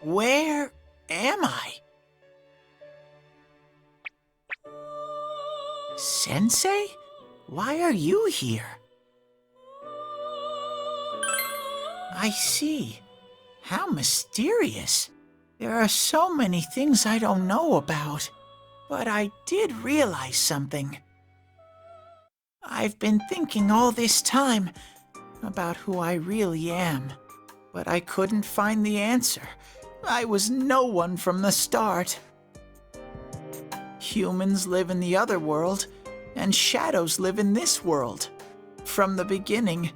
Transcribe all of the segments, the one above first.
Where am I? Sensei? Why are you here? I see. How mysterious. There are so many things I don't know about. But I did realize something. I've been thinking all this time about who I really am, but I couldn't find the answer. I was no one from the start. Humans live in the other world, and shadows live in this world. From the beginning,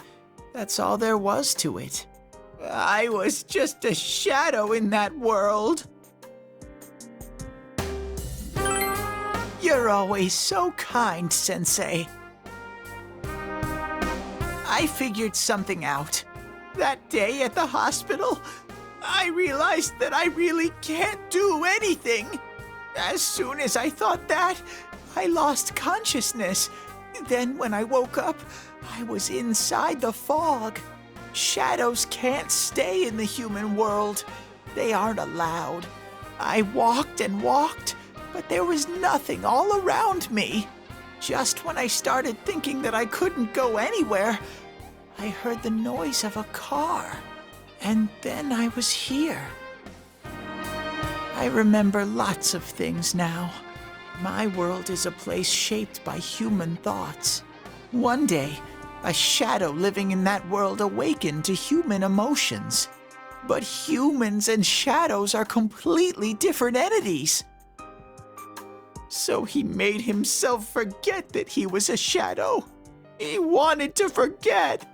that's all there was to it. I was just a shadow in that world. You're always so kind, Sensei. I figured something out. That day at the hospital, I realized that I really can't do anything. As soon as I thought that, I lost consciousness. Then when I woke up, I was inside the fog. Shadows can't stay in the human world. They aren't allowed. I walked and walked, but there was nothing all around me. Just when I started thinking that I couldn't go anywhere, I heard the noise of a car, and then I was here. I remember lots of things now. My world is a place shaped by human thoughts. One day, a shadow living in that world awakened to human emotions. But humans and shadows are completely different entities. So he made himself forget that he was a shadow. He wanted to forget.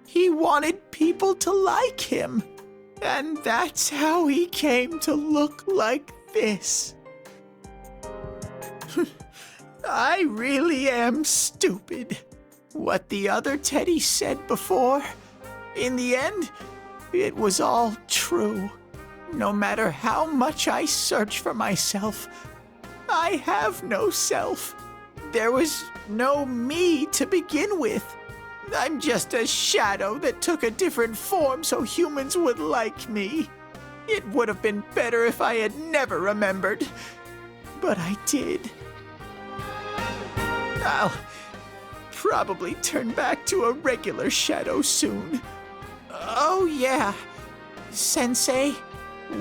He wanted people to like him. And that's how he came to look like this. I really am stupid. What the other Teddy said before, in the end, it was all true. No matter how much I search for myself, I have no self. There was no me to begin with. I'm just a shadow that took a different form so humans would like me. It would have been better if I had never remembered, but I did. I'll probably turn back to a regular shadow soon. Oh yeah, Sensei,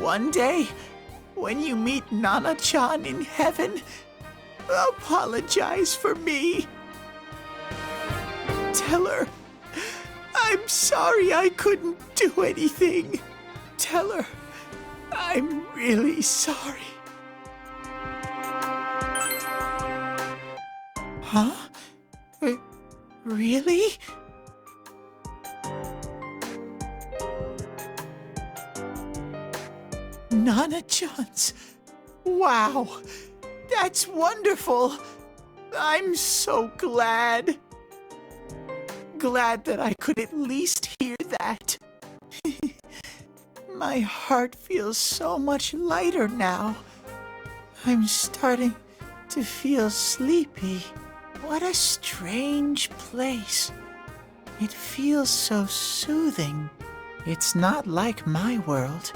one day, when you meet Nana-chan in heaven, apologize for me. Tell her, I'm sorry I couldn't do anything. Tell her, I'm really sorry. Huh? Really? Nana-chan's. Wow, that's wonderful. I'm so glad. Glad that I could at least hear that. My heart feels so much lighter now. I'm starting to feel sleepy. What a strange place. It feels so soothing. It's not like my world.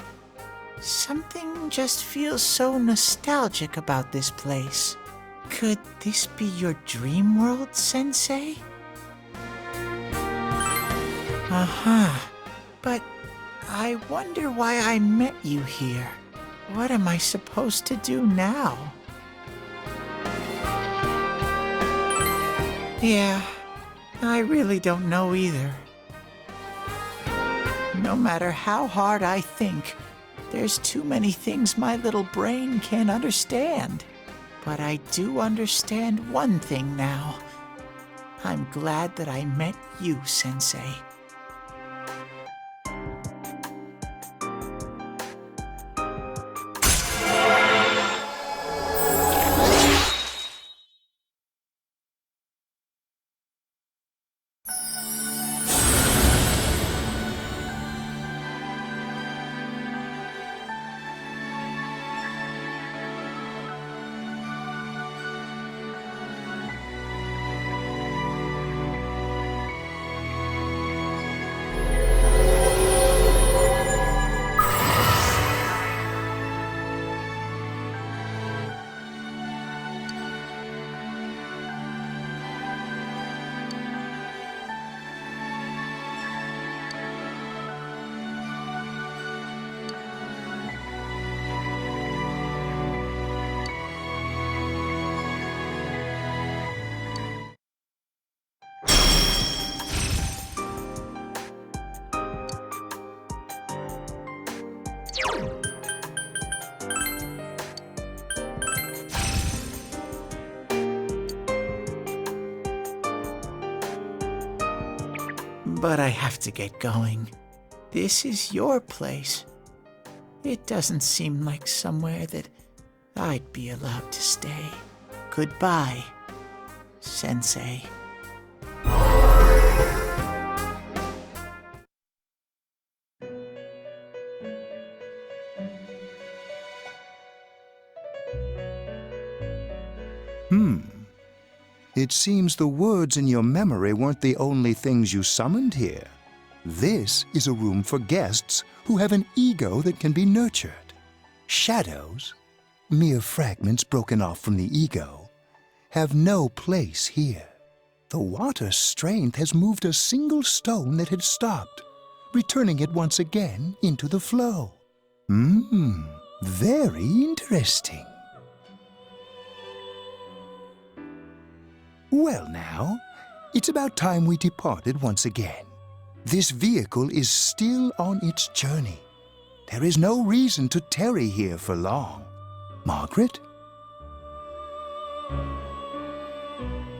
Something just feels so nostalgic about this place. Could this be your dream world, Sensei? But I wonder why I met you here. What am I supposed to do now? Yeah, I really don't know either. No matter how hard I think, there's too many things my little brain can't understand. But I do understand one thing now. I'm glad that I met you, Sensei. But I have to get going. This is your place. It doesn't seem like somewhere that I'd be allowed to stay. Goodbye, Sensei. It seems the words in your memory weren't the only things you summoned here. This is a room for guests who have an ego that can be nurtured. Shadows, mere fragments broken off from the ego, have no place here. The water's strength has moved a single stone that had stopped, returning it once again into the flow. Very interesting. Well now, it's about time we departed once again. This vehicle is still on its journey. There is no reason to tarry here for long. Margaret?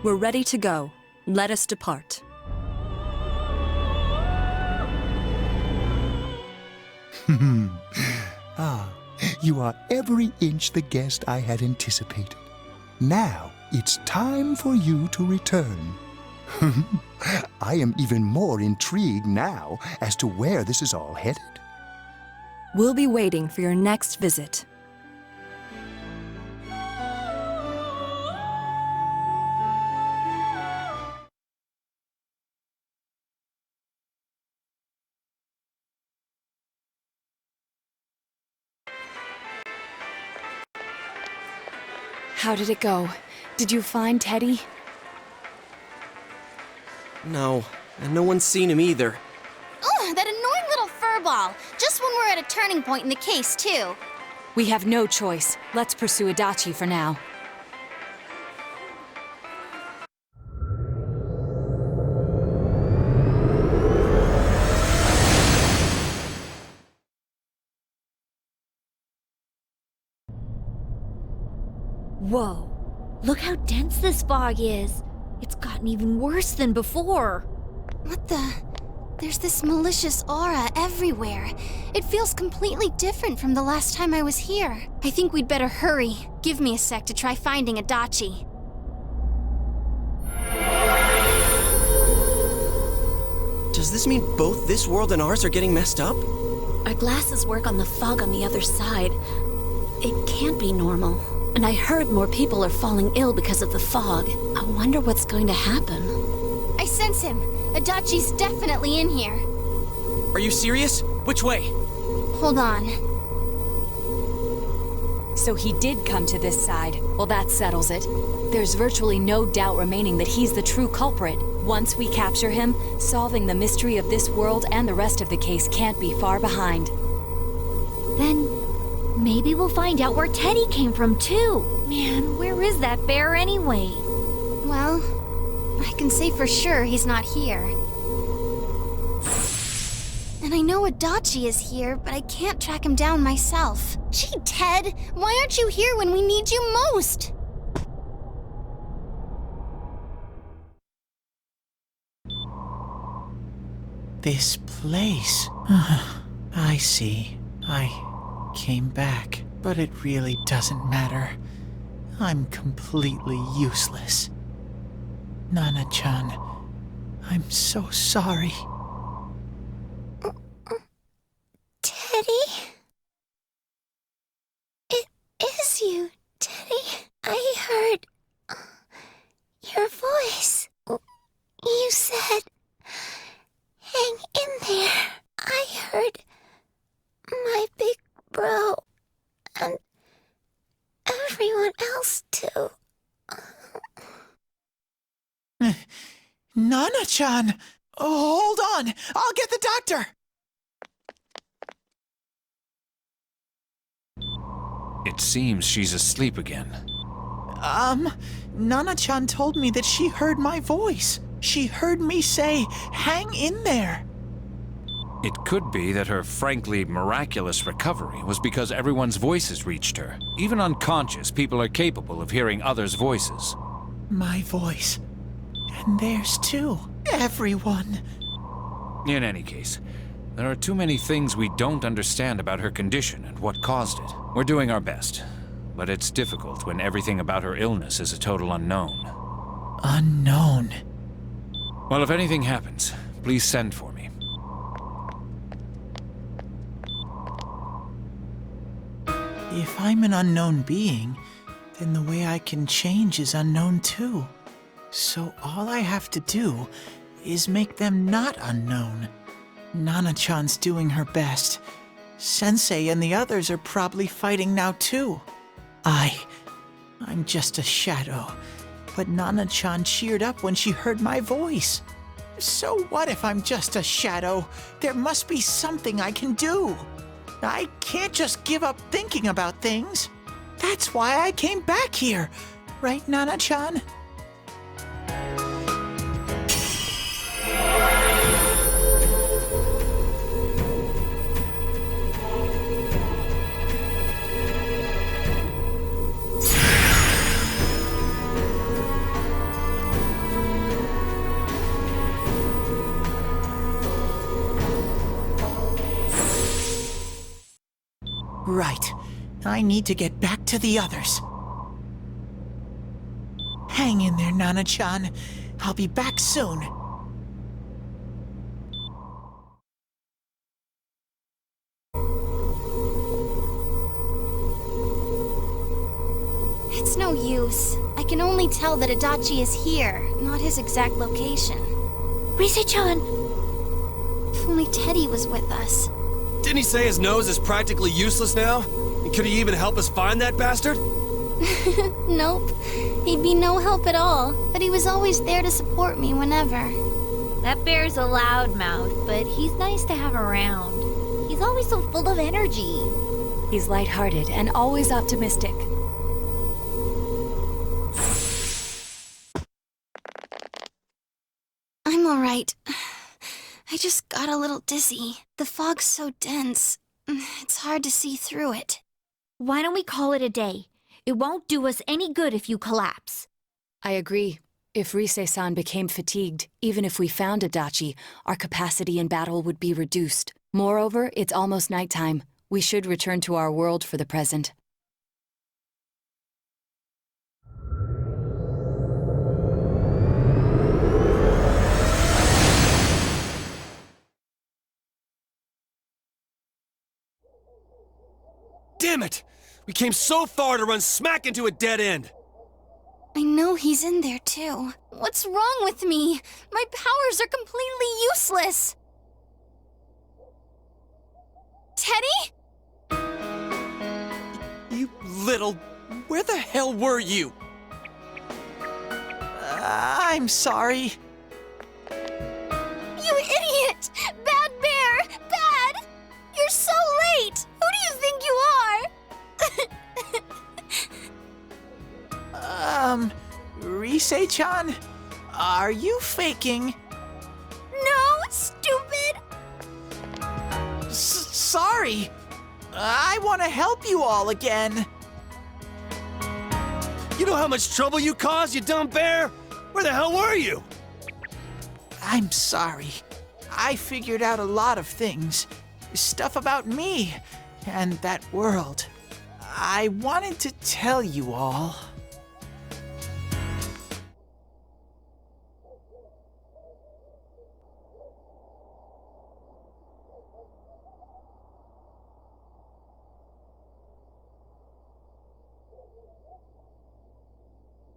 We're ready to go. Let us depart. You are every inch the guest I had anticipated. Now, it's time for you to return. I am even more intrigued now as to where this is all headed. We'll be waiting for your next visit. How did it go? Did you find Teddy? No, and no one's seen him either. Oh, that annoying little furball! Just when we're at a turning point in the case, too. We have no choice. Let's pursue Adachi for now. Whoa. Look how dense this fog is. It's gotten even worse than before. What the? There's this malicious aura everywhere. It feels completely different from the last time I was here. I think we'd better hurry. Give me a sec to try finding Adachi. Does this mean both this world and ours are getting messed up? Our glasses work on the fog on the other side. It can't be normal. And I heard more people are falling ill because of the fog. I wonder what's going to happen. I sense him. Adachi's definitely in here. Are you serious? Which way? Hold on. So he did come to this side. Well, that settles it. There's virtually no doubt remaining that he's the true culprit. Once we capture him, solving the mystery of this world and the rest of the case can't be far behind. Then maybe we'll find out where Teddy came from too. Man, where is that bear anyway? Well, I can say for sure he's not here. And I know Adachi is here, but I can't track him down myself. Gee, Ted, why aren't you here when we need you most? This place. I see. I came back, but it really doesn't matter. I'm completely useless. Nana-chan, I'm so sorry. Teddy? It is you, Teddy. I heard your voice. You said, hang in there. I heard my big bro and everyone else too. Nana-chan! Hold on! I'll get the doctor! It seems she's asleep again. Nana-chan told me that she heard my voice. She heard me say, hang in there. It could be that her frankly miraculous recovery was because everyone's voices reached her. Even unconscious, people are capable of hearing others' voices. My voice. And theirs too. Everyone. In any case, there are too many things we don't understand about her condition and what caused it. We're doing our best, but it's difficult when everything about her illness is a total unknown. Unknown. Well, if anything happens, please send for me. If I'm an unknown being, then the way I can change is unknown too. So all I have to do is make them not unknown. Nana-chan's doing her best. Sensei and the others are probably fighting now too. I'm just a shadow. But Nana-chan cheered up when she heard my voice. So what if I'm just a shadow? There must be something I can do. I can't just give up thinking about things. That's why I came back here. Right, Nana-chan? Right. I need to get back to the others. Hang in there, Nana-chan. I'll be back soon. It's no use. I can only tell that Adachi is here, not his exact location. Rise-chan! If only Teddy was with us. Didn't he say his nose is practically useless now? And could he even help us find that bastard? Nope. He'd be no help at all, but he was always there to support me whenever. That bear's a loudmouth, but he's nice to have around. He's always so full of energy. He's lighthearted and always optimistic. I'm alright. I just got a little dizzy. The fog's so dense, it's hard to see through it. Why don't we call it a day? It won't do us any good if you collapse. I agree. If Rise-san became fatigued, even if we found Adachi, our capacity in battle would be reduced. Moreover, it's almost nighttime. We should return to our world for the present. Damn it! We came so far to run smack into a dead end! I know he's in there too. What's wrong with me? My powers are completely useless. Teddy? You little... Where the hell were you? I'm sorry. You idiot! Bad bear! Bad! You're so late! Who do you think you are? Rise-chan? Are you faking? No, stupid! Sorry. I want to help you all again. You know how much trouble you caused, you dumb bear? Where the hell were you? I'm sorry. I figured out a lot of things. Stuff about me and that world. I wanted to tell you all.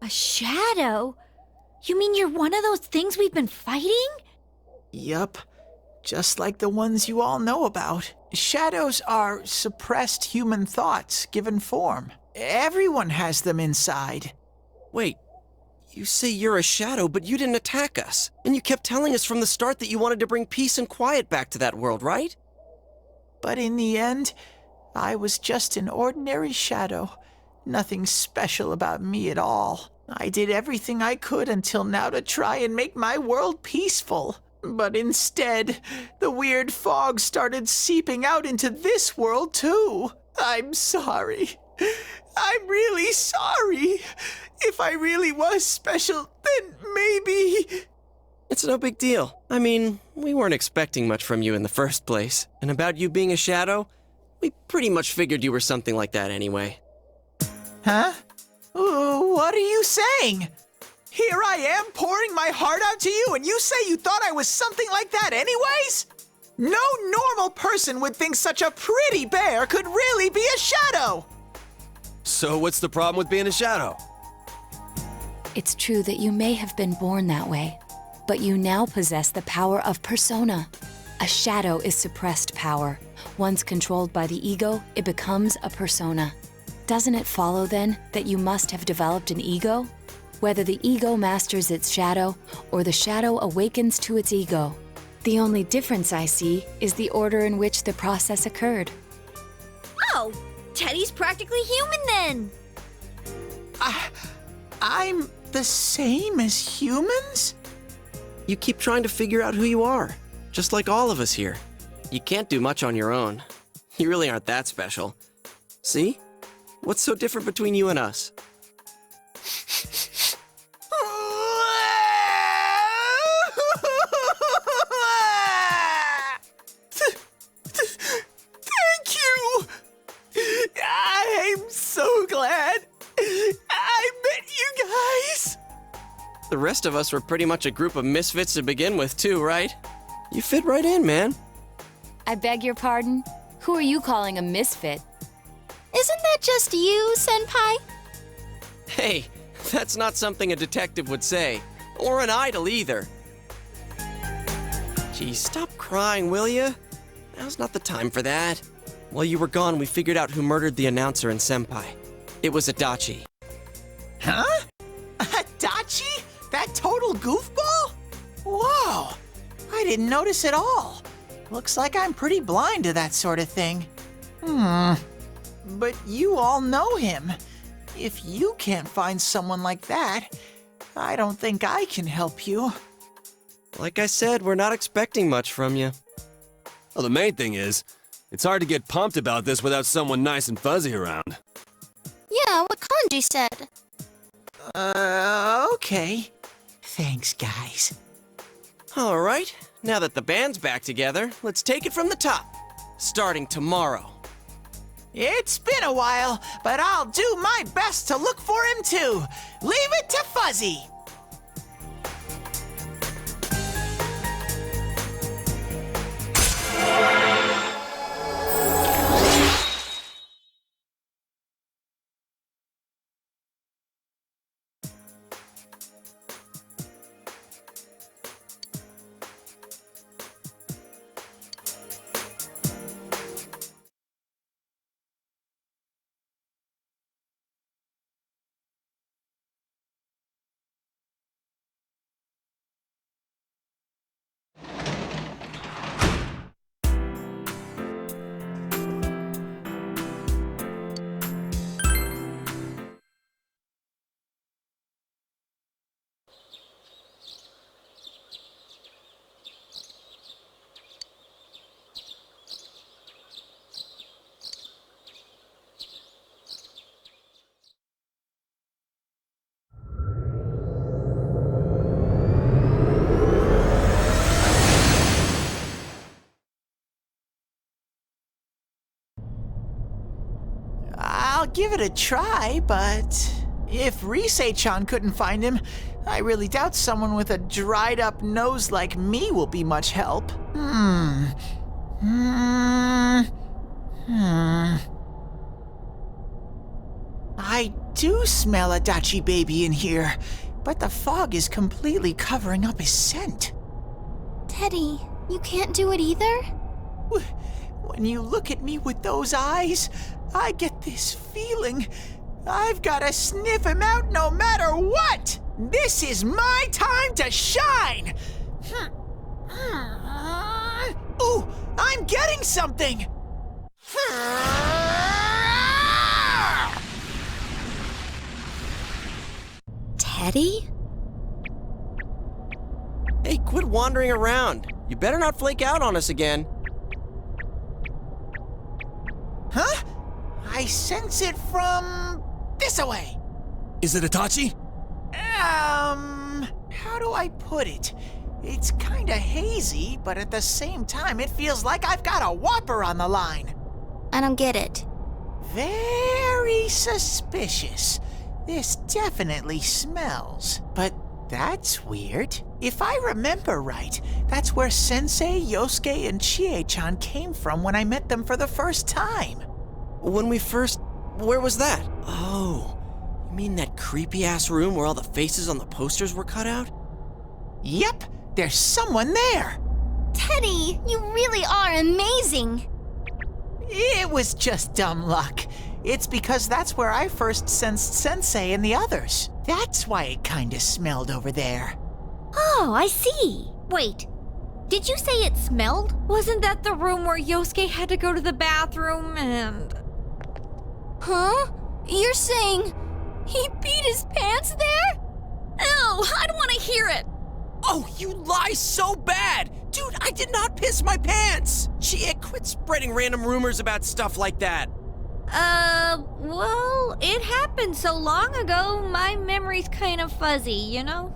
A shadow? You mean you're one of those things we've been fighting? Yup. Just like the ones you all know about. Shadows are suppressed human thoughts given form. Everyone has them inside. Wait, you say you're a shadow, but you didn't attack us. And you kept telling us from the start that you wanted to bring peace and quiet back to that world, right? But in the end, I was just an ordinary shadow. Nothing special about me at all. I did everything I could until now to try and make my world peaceful. But instead, the weird fog started seeping out into this world too. I'm sorry. I'm really sorry. If I really was special, then maybe... It's no big deal. I mean, we weren't expecting much from you in the first place. And about you being a shadow, we pretty much figured you were something like that anyway. Huh? What are you saying? Here I am pouring my heart out to you, and you say you thought I was something like that anyways? No normal person would think such a pretty bear could really be a shadow! So what's the problem with being a shadow? It's true that you may have been born that way, but you now possess the power of persona. A shadow is suppressed power. Once controlled by the ego, it becomes a persona. Doesn't it follow then that you must have developed an ego? Whether the ego masters its shadow or the shadow awakens to its ego. The only difference I see is the order in which the process occurred. Oh, Teddy's practically human then. I'm the same as humans? You keep trying to figure out who you are, just like all of us here. You can't do much on your own. You really aren't that special. See? What's so different between you and us? Thank you! I'm so glad I met you guys! The rest of us were pretty much a group of misfits to begin with, too, right? You fit right in, man. I beg your pardon? Who are you calling a misfit? Isn't that just you, Senpai? Hey, that's not something a detective would say. Or an idol, either. Geez, stop crying, will ya? Now's not the time for that. While you were gone, we figured out who murdered the announcer and Senpai. It was Adachi. Huh? Adachi? That total goofball? Whoa! I didn't notice at all. Looks like I'm pretty blind to that sort of thing. But you all know him. If you can't find someone like that, I don't think I can help you. Like I said, we're not expecting much from you. Well, the main thing is, it's hard to get pumped about this without someone nice and fuzzy around. Yeah, what Kanji said. Okay. Thanks, guys. All right, now that the band's back together, let's take it from the top. Starting tomorrow. It's been a while, but I'll do my best to look for him too. Leave it to Fuzzy. I'll give it a try, but if Risei-chan couldn't find him, I really doubt someone with a dried-up nose like me will be much help. I do smell Adachi baby in here, but the fog is completely covering up his scent. Teddy, you can't do it either? When you look at me with those eyes, I get this feeling. I've gotta sniff him out no matter what! This is my time to shine! Ooh, I'm getting something! Teddy? Hey, quit wandering around. You better not flake out on us again. Huh? I sense it from this away. Is it Itachi? How do I put it? It's kinda hazy, but at the same time, it feels like I've got a whopper on the line. I don't get it. Very suspicious. This definitely smells. But that's weird. If I remember right, that's where Sensei, Yosuke, and Chie-chan came from when I met them for the first time. Where was that? Oh, you mean that creepy-ass room where all the faces on the posters were cut out? Yep, there's someone there. Teddy, you really are amazing. It was just dumb luck. It's because that's where I first sensed Sensei and the others. That's why it kinda smelled over there. Oh, I see. Wait, did you say it smelled? Wasn't that the room where Yosuke had to go to the bathroom and... Huh? You're saying he peed his pants there? Ew, I don't want to hear it. Oh, you lie so bad! Dude, I did not piss my pants! Chie, quit spreading random rumors about stuff like that. Well, it happened so long ago, my memory's kind of fuzzy, you know?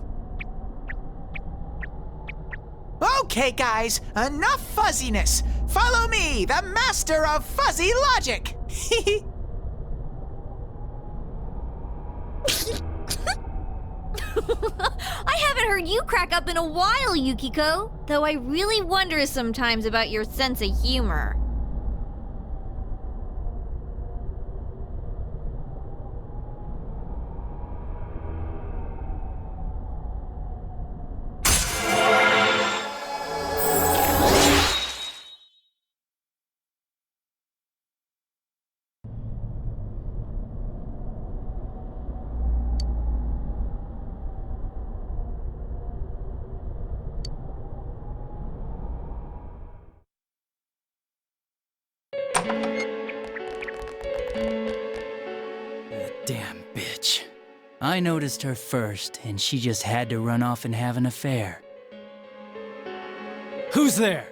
Okay, guys, enough fuzziness. Follow me, the master of fuzzy logic. I haven't heard you crack up in a while, Yukiko. Though I really wonder sometimes about your sense of humor. Damn bitch. I noticed her first, and she just had to run off and have an affair. Who's there?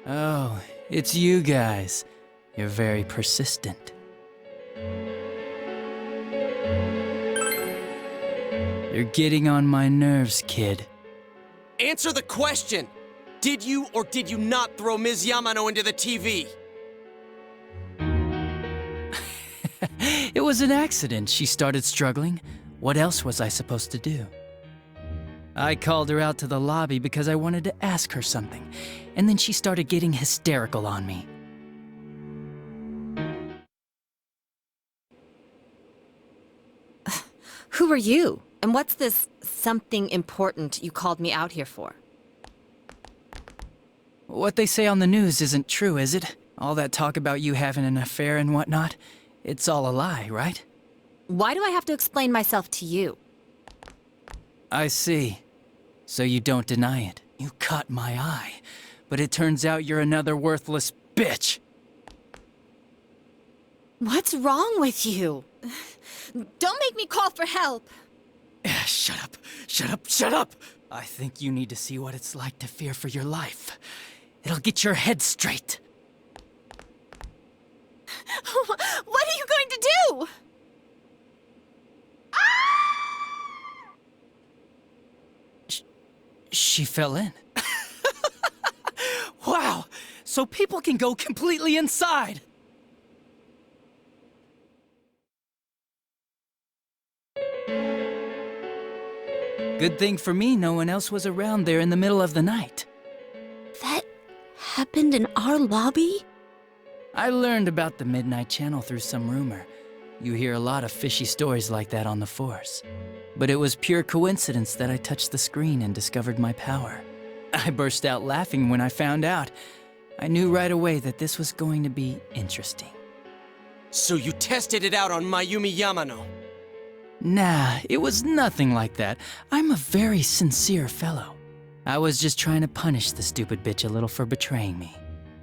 Oh, it's you guys. You're very persistent. You're getting on my nerves, kid. Answer the question! Did you or did you not throw Ms. Yamano into the TV? It was an accident. She started struggling. What else was I supposed to do? I called her out to the lobby because I wanted to ask her something, and then she started getting hysterical on me. Who are you? And what's this something important you called me out here for? What they say on the news isn't true, is it? All that talk about you having an affair and whatnot? It's all a lie, right? Why do I have to explain myself to you? I see. So you don't deny it. You caught my eye. But it turns out you're another worthless bitch. What's wrong with you? Don't make me call for help. Shut up. Shut up. Shut up. I think you need to see what it's like to fear for your life. It'll get your head straight. What are you going to do? She fell in. Wow! So people can go completely inside! Good thing for me, no one else was around there in the middle of the night. That happened in our lobby? I learned about the Midnight Channel through some rumor. You hear a lot of fishy stories like that on the Force. But it was pure coincidence that I touched the screen and discovered my power. I burst out laughing when I found out. I knew right away that this was going to be interesting. So you tested it out on Mayumi Yamano? Nah, it was nothing like that. I'm a very sincere fellow. I was just trying to punish the stupid bitch a little for betraying me.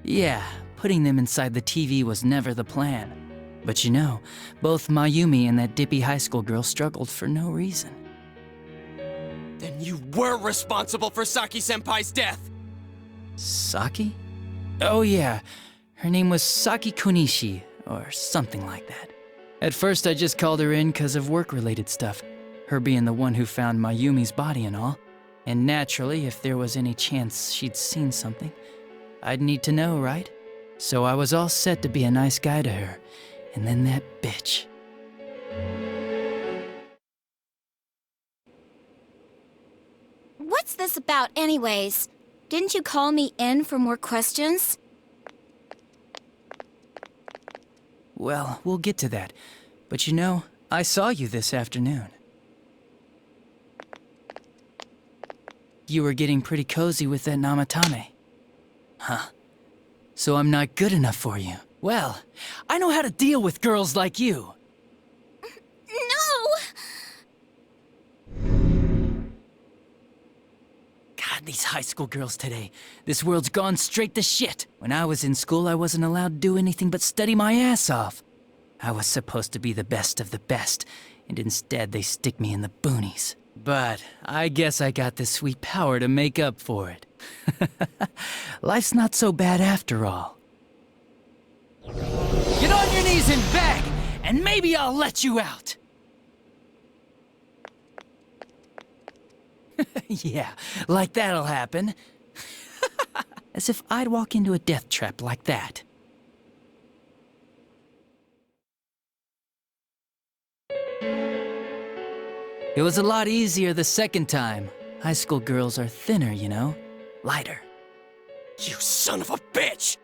Yeah, putting them inside the TV was never the plan. But you know, both Mayumi and that dippy high school girl struggled for no reason. Then you were responsible for Saki-senpai's death! Saki? Oh yeah, her name was Saki Kunishi, or something like that. At first I just called her in because of work-related stuff, her being the one who found Mayumi's body and all. And naturally, if there was any chance she'd seen something, I'd need to know, right? So I was all set to be a nice guy to her, and then that bitch. What's this about anyways? Didn't you call me in for more questions? Well, we'll get to that. But you know, I saw you this afternoon. You were getting pretty cozy with that Namatame. Huh. So I'm not good enough for you. Well, I know how to deal with girls like you. No! God, these high school girls today. This world's gone straight to shit. When I was in school, I wasn't allowed to do anything but study my ass off. I was supposed to be the best of the best, and instead they stick me in the boonies. But I guess I got the sweet power to make up for it. Life's not so bad after all. Get on your knees and beg, and maybe I'll let you out. Yeah, like that'll happen. As if I'd walk into a death trap like that. It was a lot easier the second time. High school girls are thinner, you know? Lighter. You son of a bitch!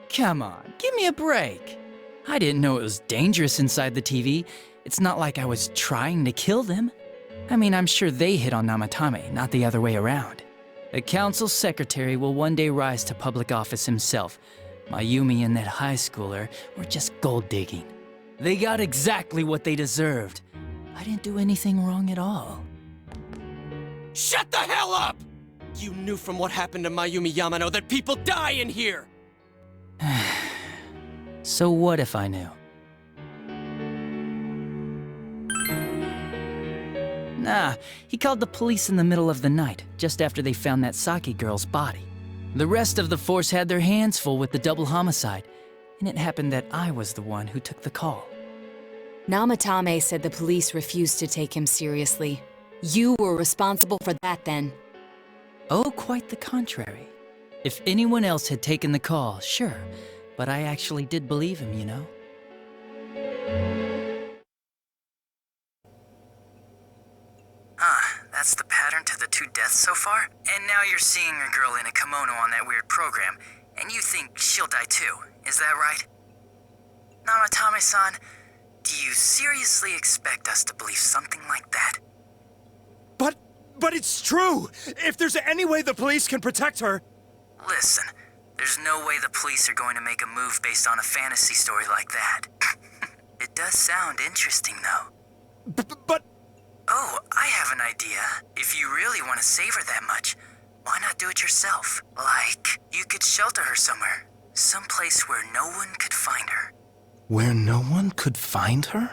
Come on, give me a break. I didn't know it was dangerous inside the TV. It's not like I was trying to kill them. I mean, I'm sure they hit on Namatame, not the other way around. The council secretary will one day rise to public office himself. Mayumi and that high schooler were just gold digging. They got exactly what they deserved. I didn't do anything wrong at all. Shut the hell up! You knew from what happened to Mayumi Yamano that people die in here! So what if I knew? Nah, he called the police in the middle of the night, just after they found that Saki girl's body. The rest of the force had their hands full with the double homicide, and it happened that I was the one who took the call. Namatame said the police refused to take him seriously. You were responsible for that then. Oh, quite the contrary. If anyone else had taken the call, sure, but I actually did believe him, you know? That's the pattern to the 2 deaths so far? And now you're seeing a girl in a kimono on that weird program, and you think she'll die too, is that right? Namatame-san, do you seriously expect us to believe something like that? But it's true! If there's any way the police can protect her... Listen, there's no way the police are going to make a move based on a fantasy story like that. It does sound interesting, though. But... Oh, I have an idea. If you really want to save her that much, why not do it yourself? Like, you could shelter her somewhere. Someplace where no one could find her. Where no one could find her?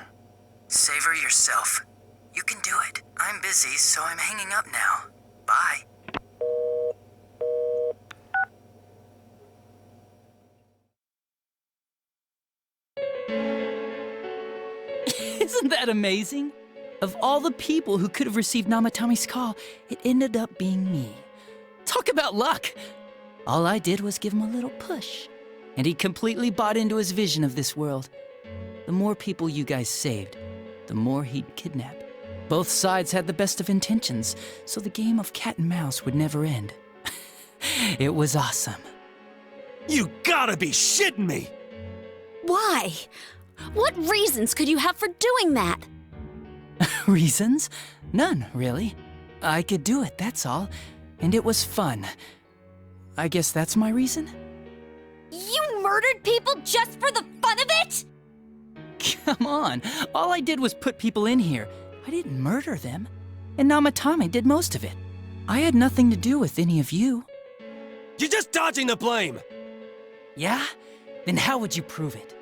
Save her yourself. You can do it. I'm busy, so I'm hanging up now. Bye. Isn't that amazing? Of all the people who could have received Namatame's call, it ended up being me. Talk about luck! All I did was give him a little push, and he completely bought into his vision of this world. The more people you guys saved, the more he'd kidnap. Both sides had the best of intentions, so the game of cat and mouse would never end. It was awesome. You gotta be shitting me! Why? What reasons could you have for doing that? Reasons? None, really. I could do it, that's all. And it was fun. I guess that's my reason? You murdered people just for the fun of it? Come on, all I did was put people in here. I didn't murder them. And Namatame did most of it. I had nothing to do with any of you. You're just dodging the blame! Yeah? Then how would you prove it?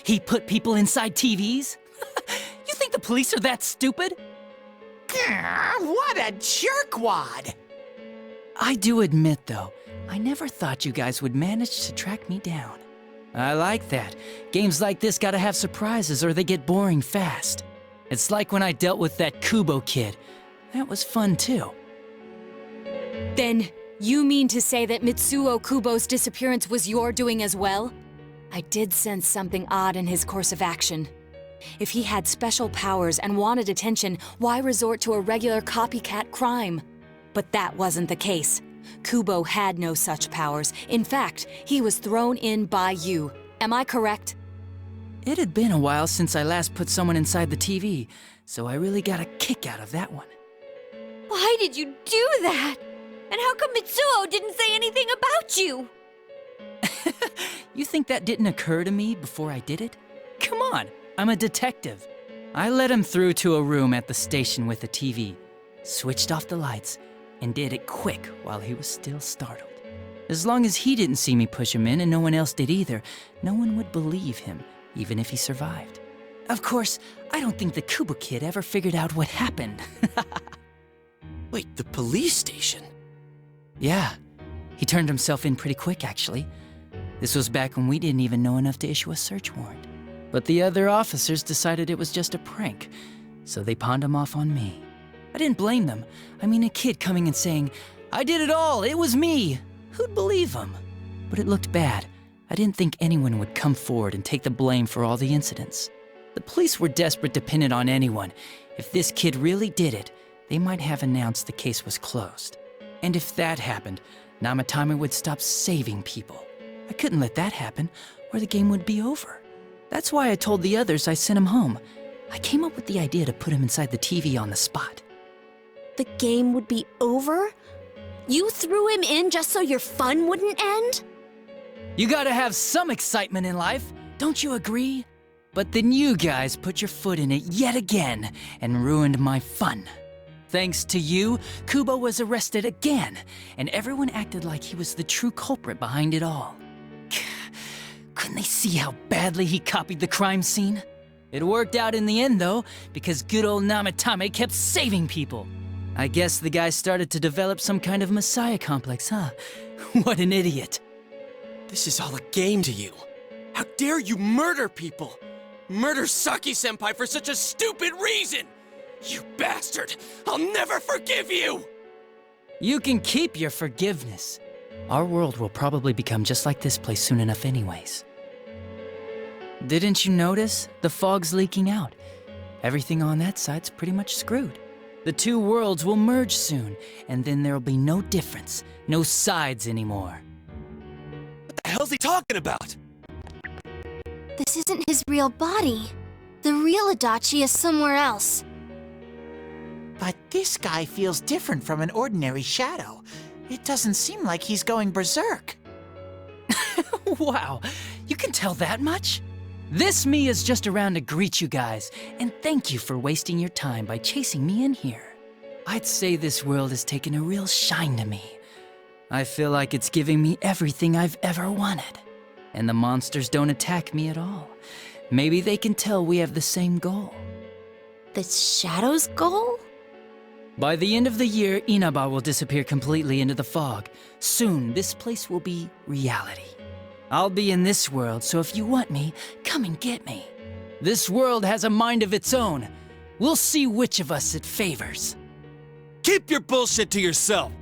He put people inside TVs? You think the police are that stupid? What a jerkwad! I do admit, though, I never thought you guys would manage to track me down. I like that. Games like this gotta have surprises or they get boring fast. It's like when I dealt with that Kubo kid. That was fun, too. Then, you mean to say that Mitsuo Kubo's disappearance was your doing as well? I did sense something odd in his course of action. If he had special powers and wanted attention, why resort to a regular copycat crime? But that wasn't the case. Kubo had no such powers. In fact, he was thrown in by you. Am I correct? It had been a while since I last put someone inside the TV, so I really got a kick out of that one. Why did you do that? And how come Mitsuo didn't say anything about you? You think that didn't occur to me before I did it? Come on, I'm a detective. I let him through to a room at the station with a TV, switched off the lights, and did it quick while he was still startled. As long as he didn't see me push him in and no one else did either, no one would believe him, even if he survived. Of course, I don't think the Kubo kid ever figured out what happened. Wait, the police station? Yeah, he turned himself in pretty quick, actually. This was back when we didn't even know enough to issue a search warrant. But the other officers decided it was just a prank, so they pawned him off on me. I didn't blame them. I mean, a kid coming and saying, "I did it all, it was me." Who'd believe him? But it looked bad. I didn't think anyone would come forward and take the blame for all the incidents. The police were desperate to pin it on anyone. If this kid really did it, they might have announced the case was closed. And if that happened, Namatame would stop saving people. I couldn't let that happen, or the game would be over. That's why I told the others I sent him home. I came up with the idea to put him inside the TV on the spot. The game would be over? You threw him in just so your fun wouldn't end? You gotta have some excitement in life, don't you agree? But then you guys put your foot in it yet again and ruined my fun. Thanks to you, Kubo was arrested again, and everyone acted like he was the true culprit behind it all. Couldn't they see how badly he copied the crime scene? It worked out in the end, though, because good old Namatame kept saving people. I guess the guy started to develop some kind of messiah complex, huh? What an idiot. This is all a game to you. How dare you murder people? Murder Saki-senpai for such a stupid reason! You bastard! I'll never forgive you! You can keep your forgiveness. Our world will probably become just like this place soon enough anyways. Didn't you notice? The fog's leaking out. Everything on that side's pretty much screwed. The two worlds will merge soon, and then there'll be no difference, no sides anymore. What the hell's he talking about? This isn't his real body. The real Adachi is somewhere else. But this guy feels different from an ordinary shadow. It doesn't seem like he's going berserk. Wow, you can tell that much? This me is just around to greet you guys, and thank you for wasting your time by chasing me in here. I'd say this world has taken a real shine to me. I feel like it's giving me everything I've ever wanted. And the monsters don't attack me at all. Maybe they can tell we have the same goal. The Shadow's goal? By the end of the year, Inaba will disappear completely into the fog. Soon, this place will be reality. I'll be in this world, so if you want me, come and get me. This world has a mind of its own. We'll see which of us it favors. Keep your bullshit to yourself.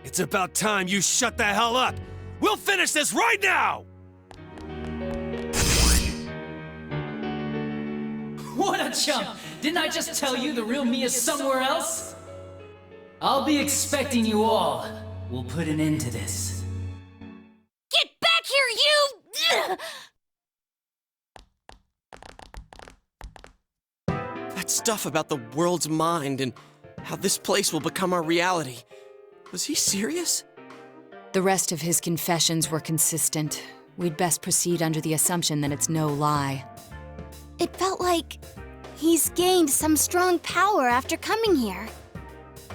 It's about time you shut the hell up. We'll finish this right now! What a chump! Didn't I just tell you the real me is somewhere else? I'll be expecting you all. We'll put an end to this. Get back here, you! That stuff about the world's mind and how this place will become our reality. Was he serious? The rest of his confessions were consistent. We'd best proceed under the assumption that it's no lie. It felt like he's gained some strong power after coming here.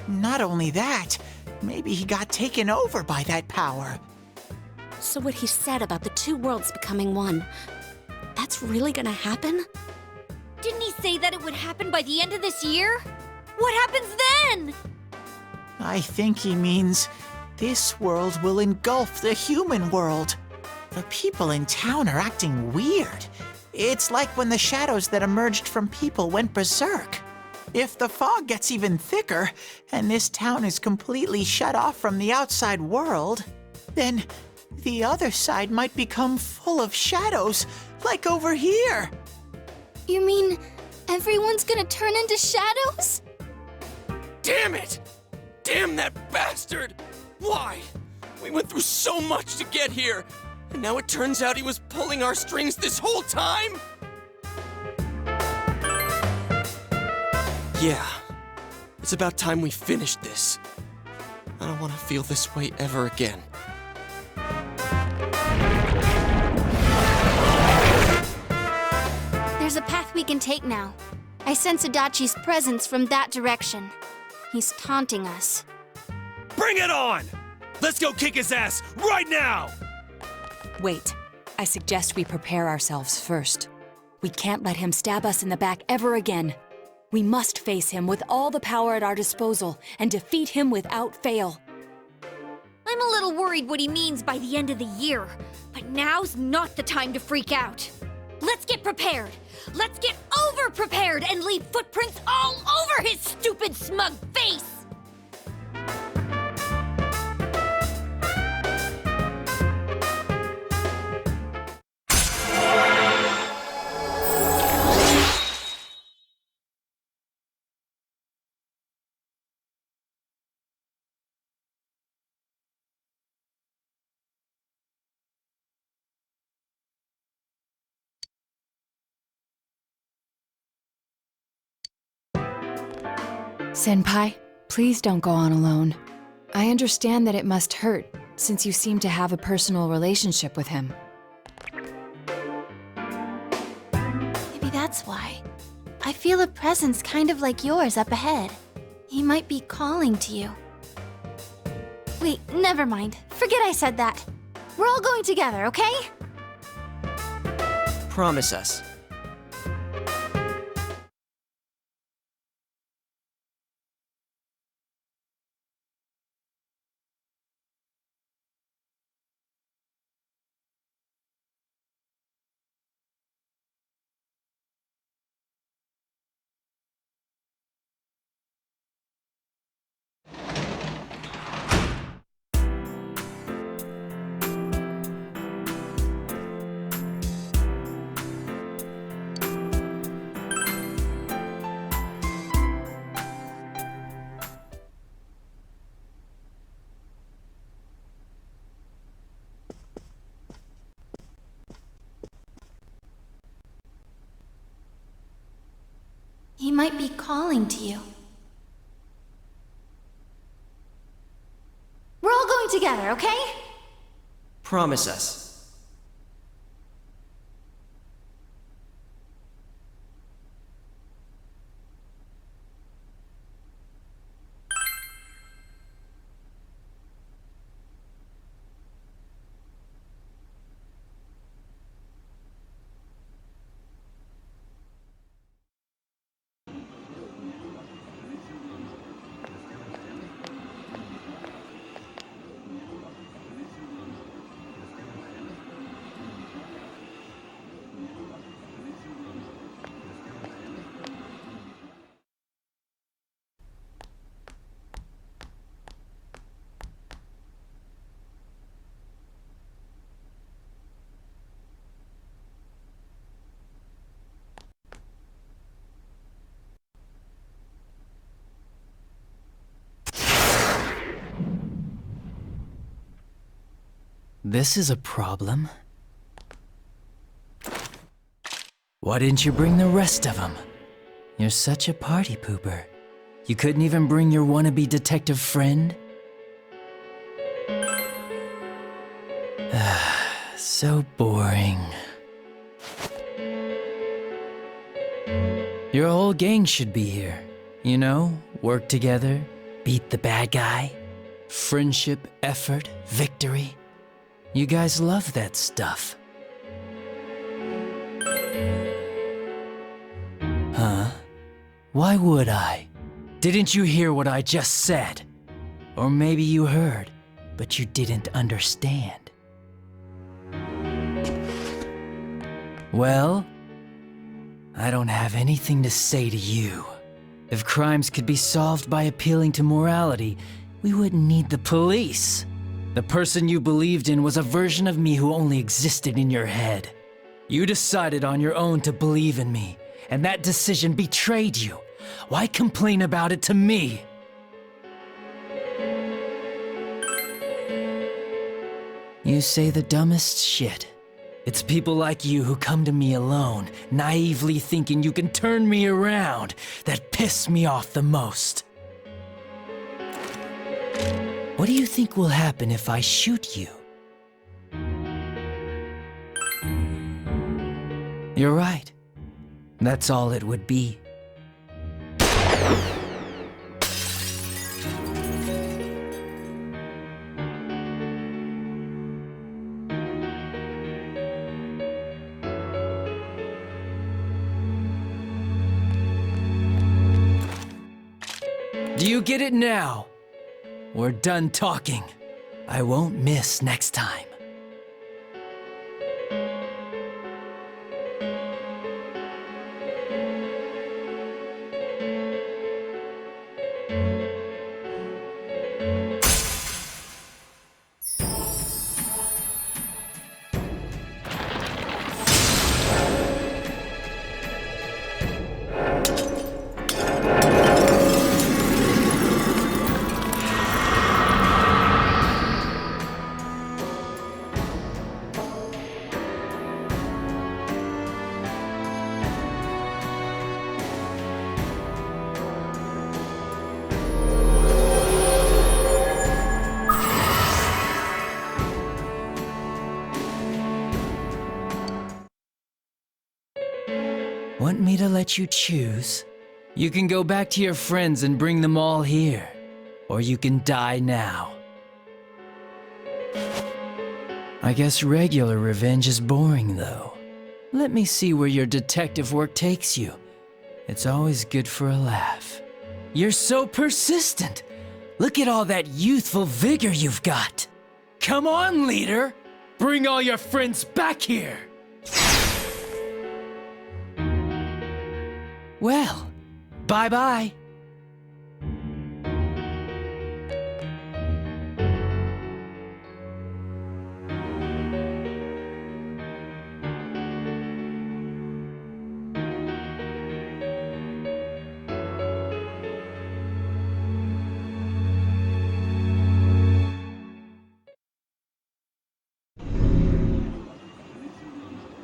Not only that, maybe he got taken over by that power. So what he said about the two worlds becoming one, that's really gonna happen? Didn't he say that it would happen by the end of this year? What happens then? I think he means this world will engulf the human world. The people in town are acting weird. It's like when the shadows that emerged from people went berserk. If the fog gets even thicker, and this town is completely shut off from the outside world, then the other side might become full of shadows, like over here. You mean everyone's gonna turn into shadows? Damn it! Damn that bastard! Why? We went through so much to get here, and now it turns out he was pulling our strings this whole time? Yeah, it's about time we finished this. I don't want to feel this way ever again. There's a path we can take now. I sense Adachi's presence from that direction. He's taunting us. Bring it on! Let's go kick his ass right now! Wait. I suggest we prepare ourselves first. We can't let him stab us in the back ever again. We must face him with all the power at our disposal and defeat him without fail. I'm a little worried what he means by the end of the year, but now's not the time to freak out. Let's get prepared. Let's get over-prepared and leave footprints all over his stupid, smug face! Senpai, please don't go on alone. I understand that it must hurt, since you seem to have a personal relationship with him. Maybe that's why. I feel a presence kind of like yours up ahead. He might be calling to you. Wait, never mind. Forget I said that. We're all going together, okay? Promise us. He might be calling to you. We're all going together, okay? Promise us. This is a problem. Why didn't you bring the rest of them? You're such a party pooper. You couldn't even bring your wannabe detective friend? So boring. Your whole gang should be here. You know, work together, beat the bad guy. Friendship, effort, victory. You guys love that stuff. Huh? Why would I? Didn't you hear what I just said? Or maybe you heard, but you didn't understand. Well, I don't have anything to say to you. If crimes could be solved by appealing to morality, we wouldn't need the police. The person you believed in was a version of me who only existed in your head. You decided on your own to believe in me, and that decision betrayed you. Why complain about it to me? You say the dumbest shit. It's people like you who come to me alone, naively thinking you can turn me around, that piss me off the most. What do you think will happen if I shoot you? You're right. That's all it would be. Do you get it now? We're done talking. I won't miss next time. Want me to let you choose? You can go back to your friends and bring them all here. Or you can die now. I guess regular revenge is boring, though. Let me see where your detective work takes you. It's always good for a laugh. You're so persistent. Look at all that youthful vigor you've got. Come on, leader! Bring all your friends back here! Well, bye-bye.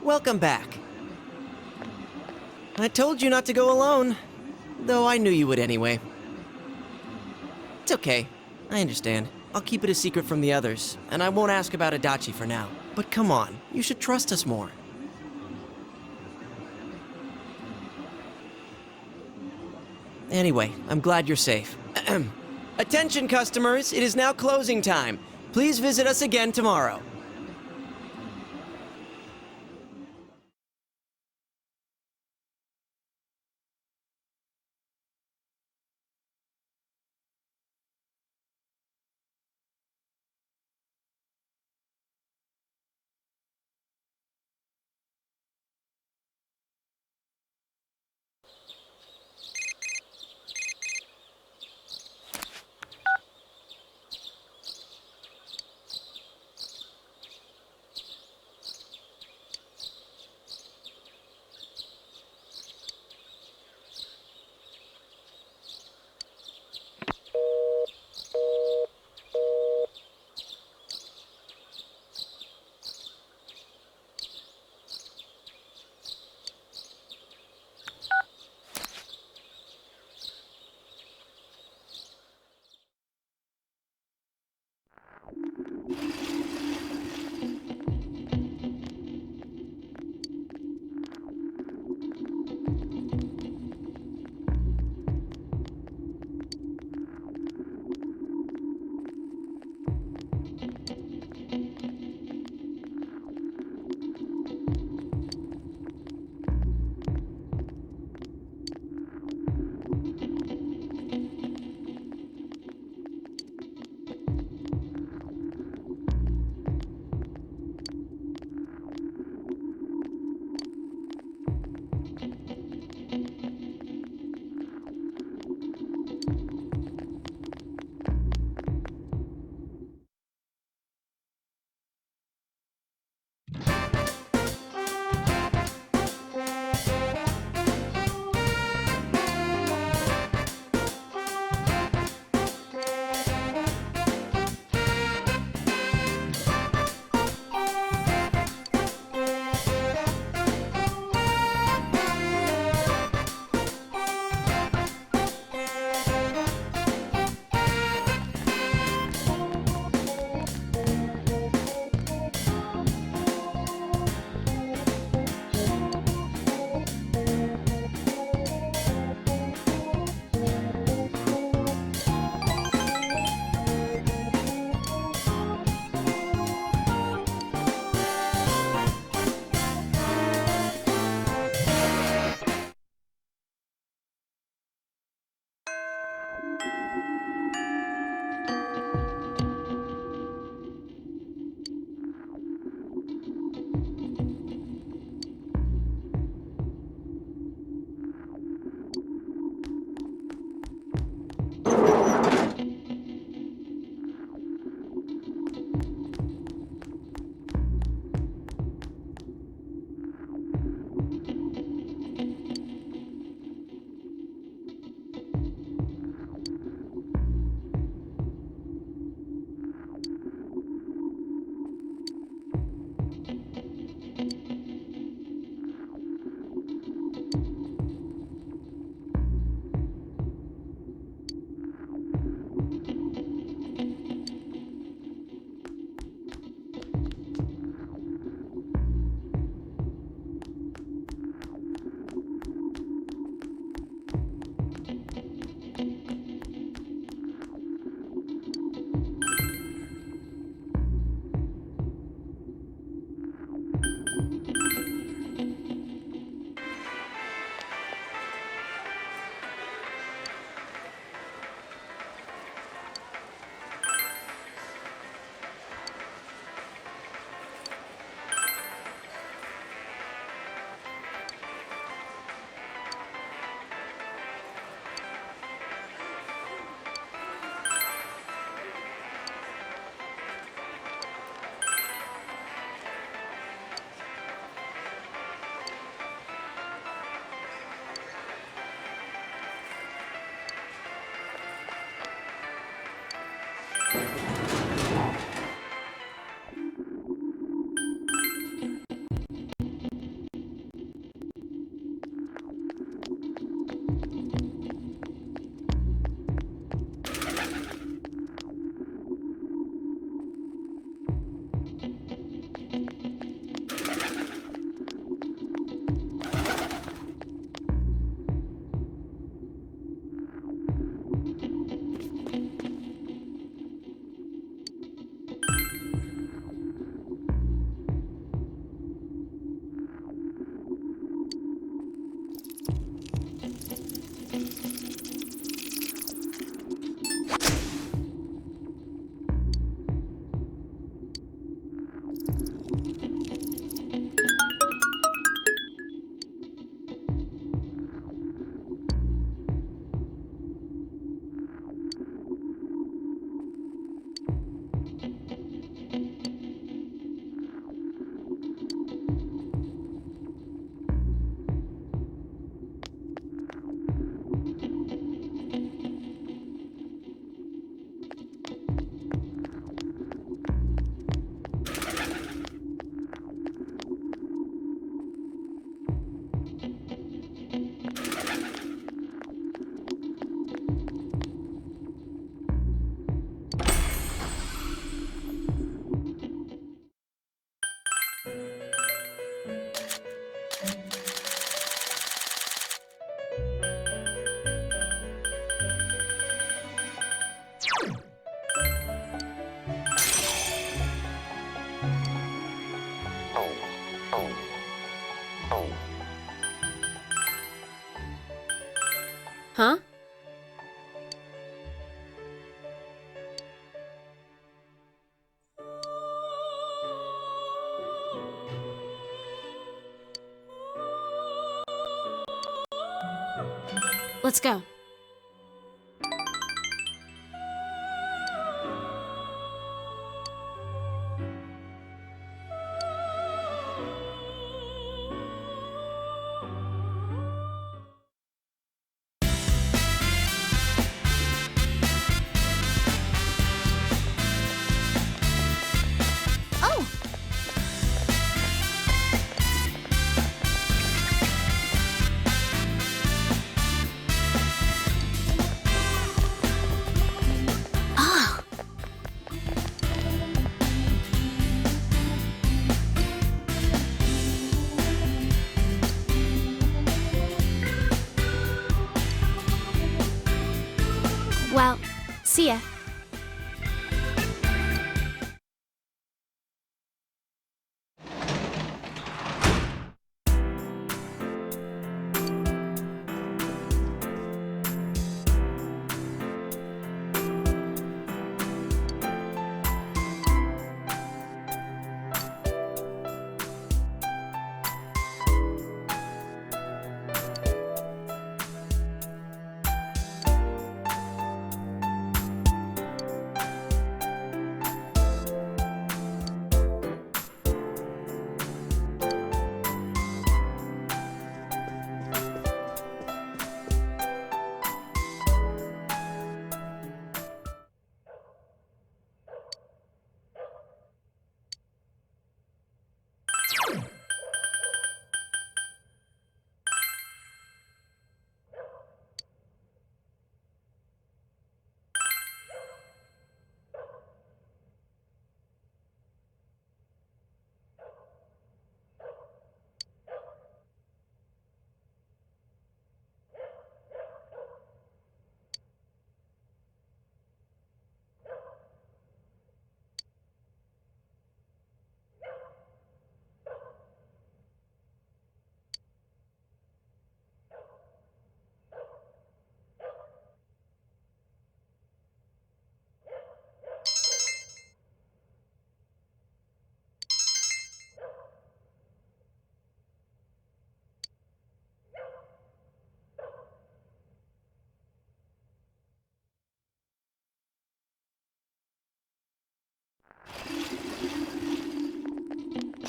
Welcome back. I told you not to go alone, though I knew you would anyway. It's okay. I understand. I'll keep it a secret from the others, and I won't ask about Adachi for now. But come on, you should trust us more. Anyway, I'm glad you're safe. Attention, customers, it is now closing time. Please visit us again tomorrow. Huh? Let's go. Oh! Ah! Well, see ya.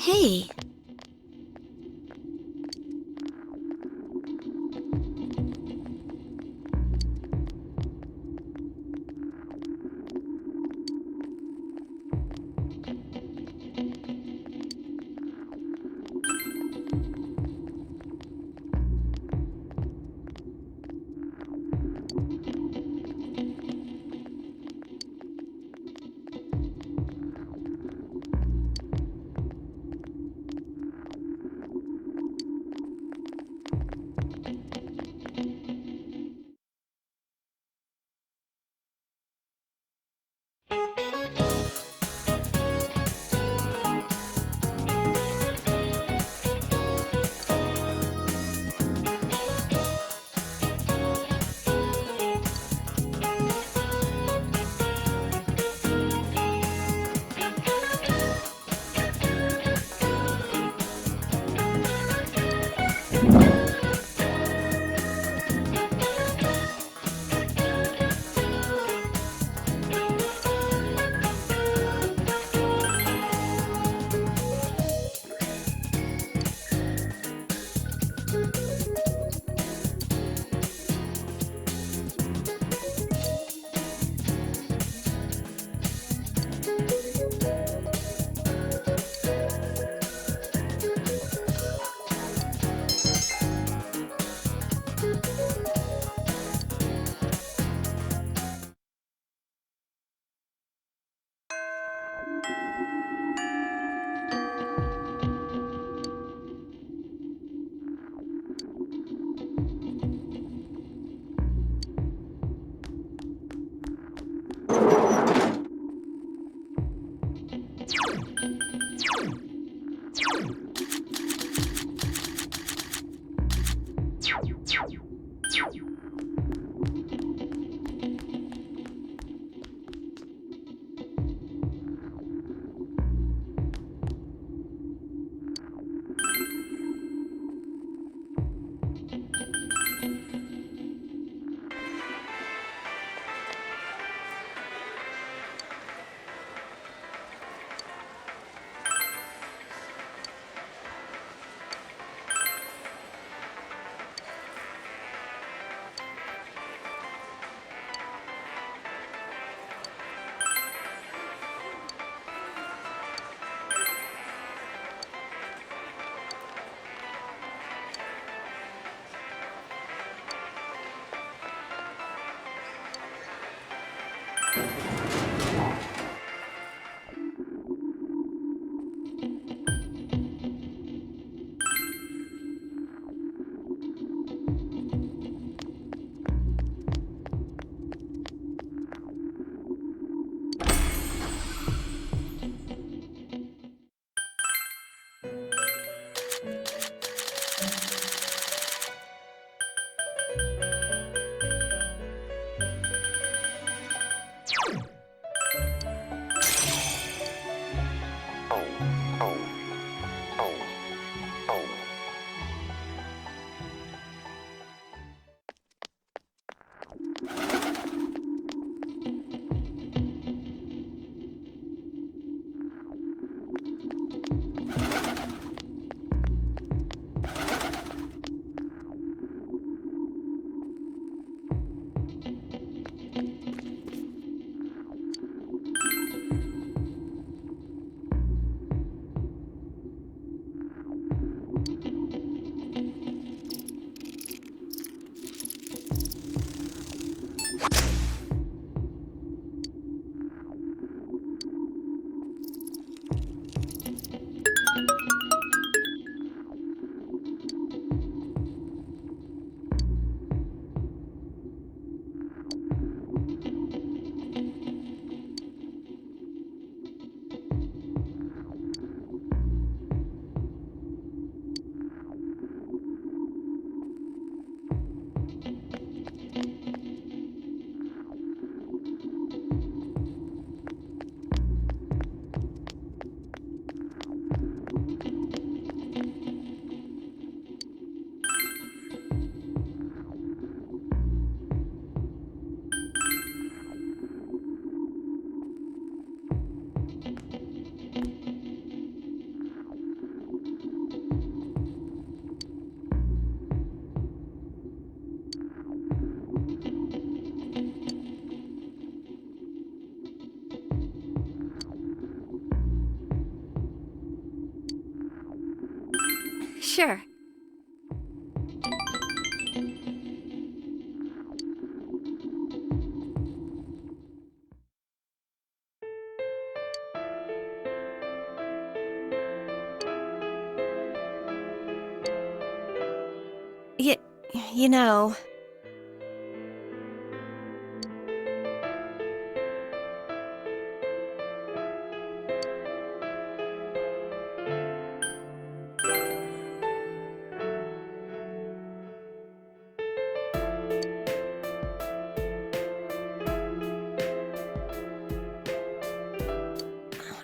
Hey. Sure. You know...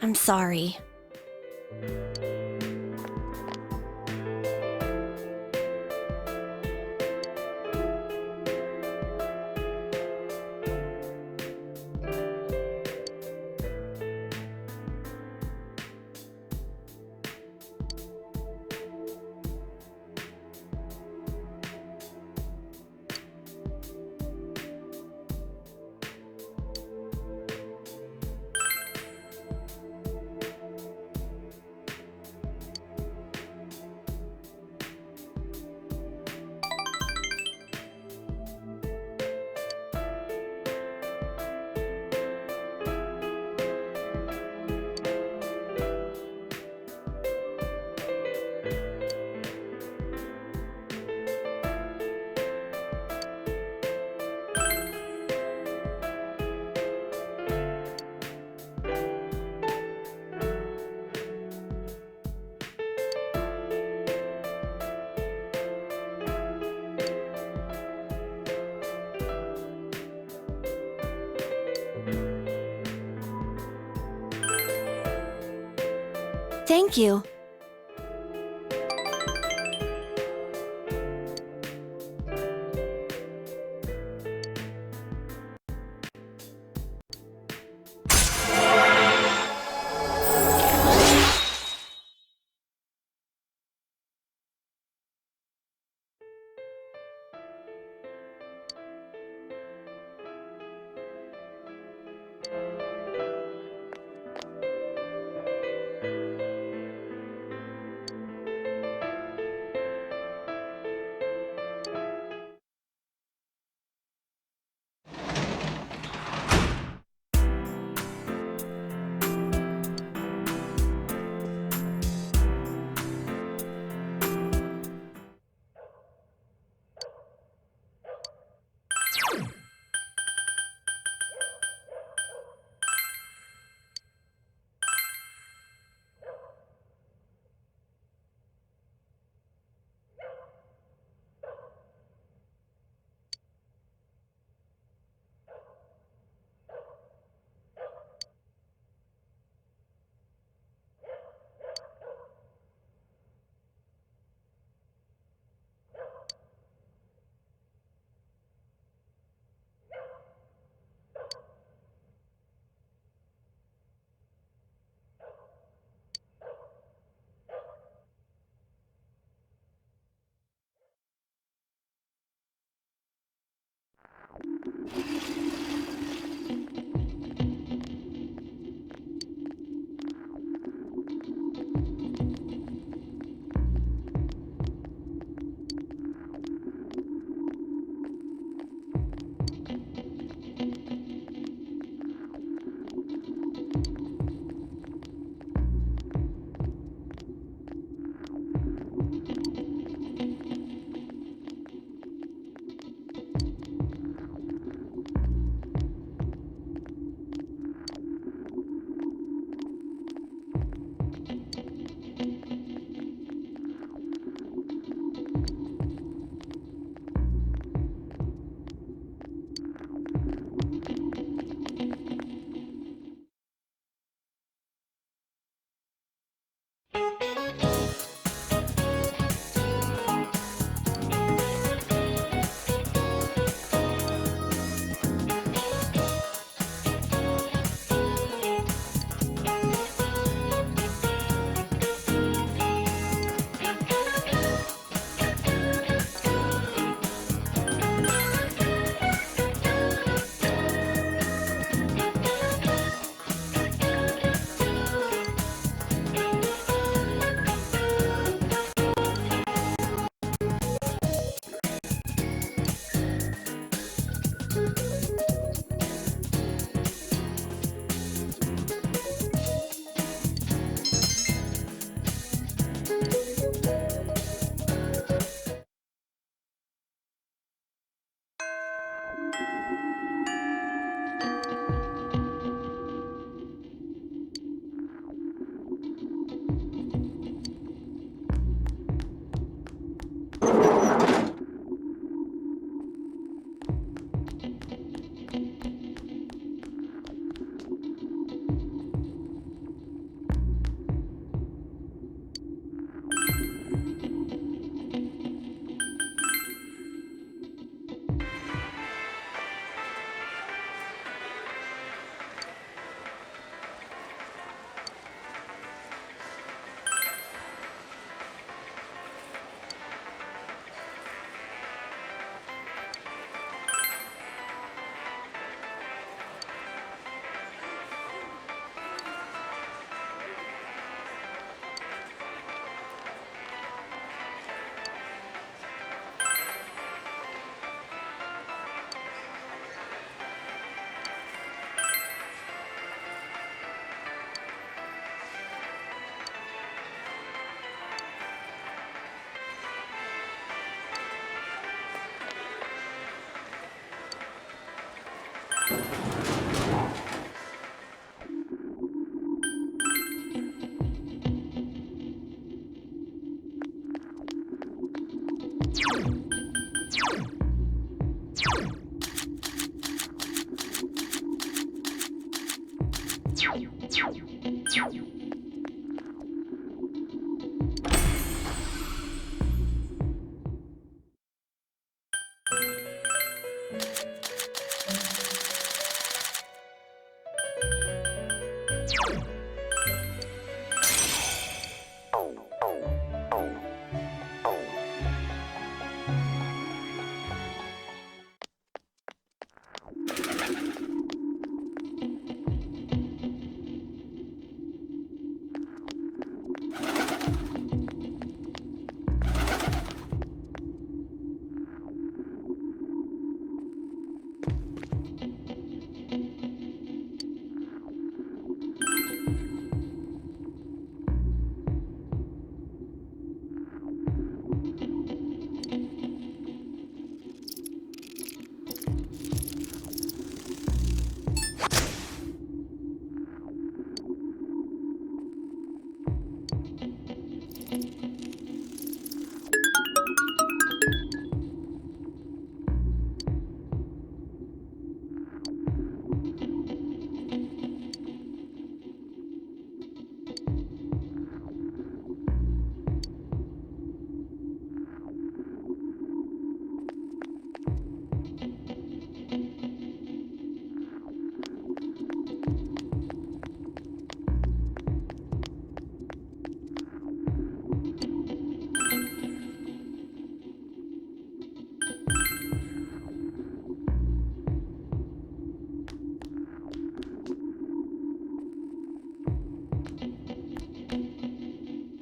I'm sorry. Thank you.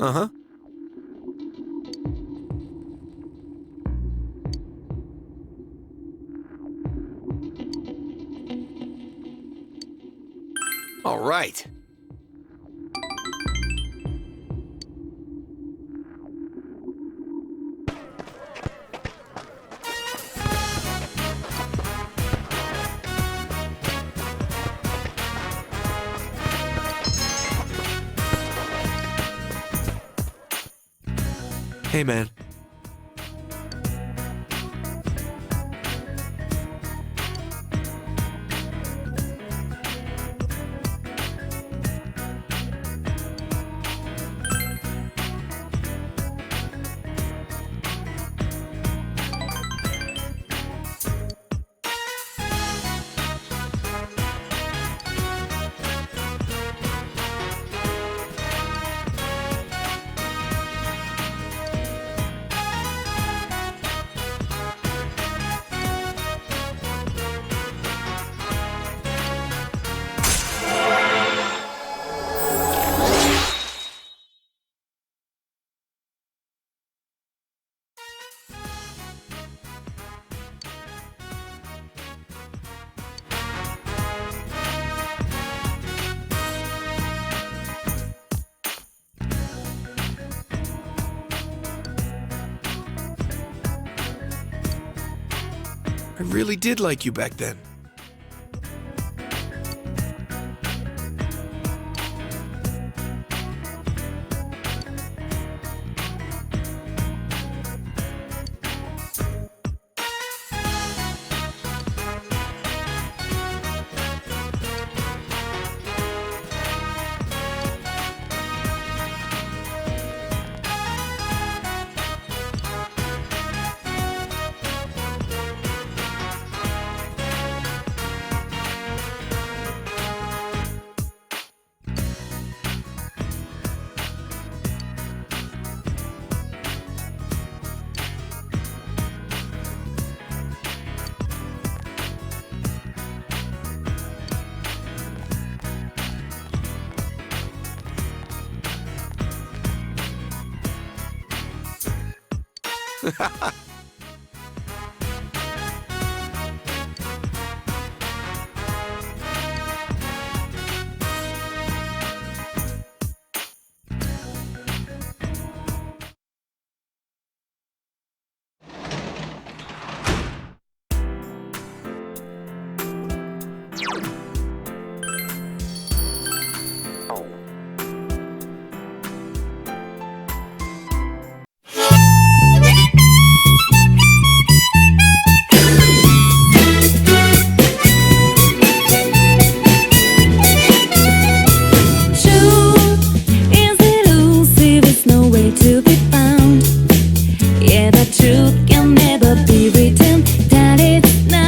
Uh-huh. All right. Hey, man. I really did like you back then.